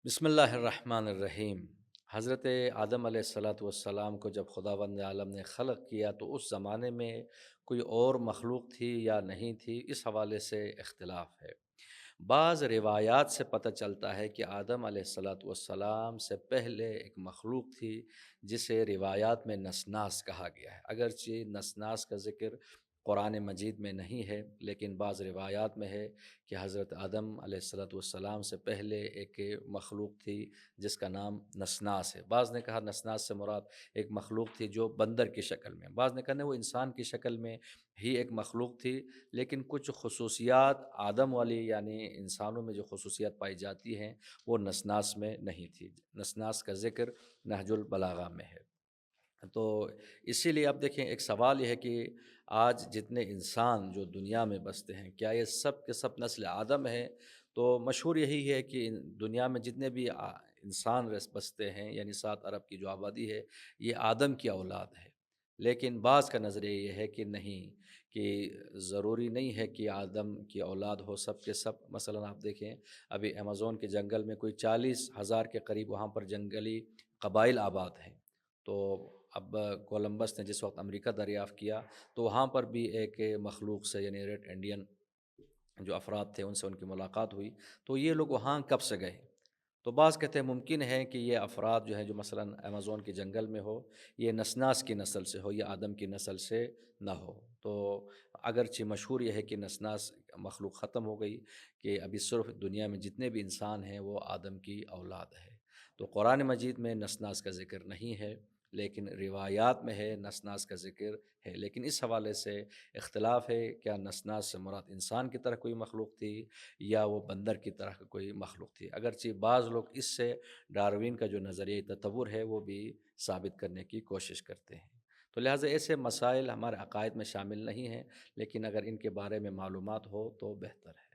بسم اللہ الرحمن الرحیم۔ حضرت آدم علیہ والسلام کو جب خداوند عالم نے خلق کیا تو اس زمانے میں کوئی اور مخلوق تھی یا نہیں تھی، اس حوالے سے اختلاف ہے۔ بعض روایات سے پتہ چلتا ہے کہ آدم علیہ والسلام سے پہلے ایک مخلوق تھی جسے روایات میں نسناس کہا گیا ہے، اگرچہ نسناس کا ذکر قرآن مجید میں نہیں ہے، لیکن بعض روایات میں ہے کہ حضرت آدم علیہ والسلام سے پہلے ایک مخلوق تھی جس کا نام نسناس ہے۔ بعض نے کہا نسناس سے مراد ایک مخلوق تھی جو بندر کی شکل میں، بعض نے کہا نہیں، وہ انسان کی شکل میں ہی ایک مخلوق تھی، لیکن کچھ خصوصیات آدم والی یعنی انسانوں میں جو خصوصیات پائی جاتی ہیں وہ نسناس میں نہیں تھی۔ نسناس کا ذکر نہج البلاغہ میں ہے۔ تو اسی لیے اب دیکھیں، ایک سوال یہ ہے کہ آج جتنے انسان جو دنیا میں بستے ہیں، کیا یہ سب کے سب نسل آدم ہیں؟ تو مشہور یہی ہے کہ دنیا میں جتنے بھی انسان بستے ہیں، یعنی 7 ارب کی جو آبادی ہے، یہ آدم کی اولاد ہے۔ لیکن بعض کا نظریہ یہ ہے کہ نہیں، کہ ضروری نہیں ہے کہ آدم کی اولاد ہو سب کے سب۔ مثلا آپ دیکھیں، ابھی امیزون کے جنگل میں کوئی 40,000 کے قریب وہاں پر جنگلی قبائل آباد ہیں۔ تو اب کولمبس نے جس وقت امریکہ دریافت کیا تو وہاں پر بھی ایک مخلوق سے، یعنی ریڈ انڈین جو افراد تھے، ان سے ان کی ملاقات ہوئی۔ تو یہ لوگ وہاں کب سے گئے؟ تو بعض کہتے ہیں ممکن ہے کہ یہ افراد جو ہیں جو مثلا امیزون کے جنگل میں ہو، یہ نسناس کی نسل سے ہو یا آدم کی نسل سے نہ ہو۔ تو اگرچہ مشہور یہ ہے کہ نسناس مخلوق ختم ہو گئی، کہ ابھی صرف دنیا میں جتنے بھی انسان ہیں وہ آدم کی اولاد ہے۔ تو قرآن مجید میں نسناس کا ذکر نہیں ہے، لیکن روایات میں ہے، نسناس کا ذکر ہے۔ لیکن اس حوالے سے اختلاف ہے، کیا نسناس سے مراد انسان کی طرح کوئی مخلوق تھی یا وہ بندر کی طرح کوئی مخلوق تھی؟ اگرچہ بعض لوگ اس سے ڈاروین کا جو نظریہ تصور ہے وہ بھی ثابت کرنے کی کوشش کرتے ہیں۔ تو لہٰذا ایسے مسائل ہمارے عقائد میں شامل نہیں ہیں، لیکن اگر ان کے بارے میں معلومات ہو تو بہتر ہے۔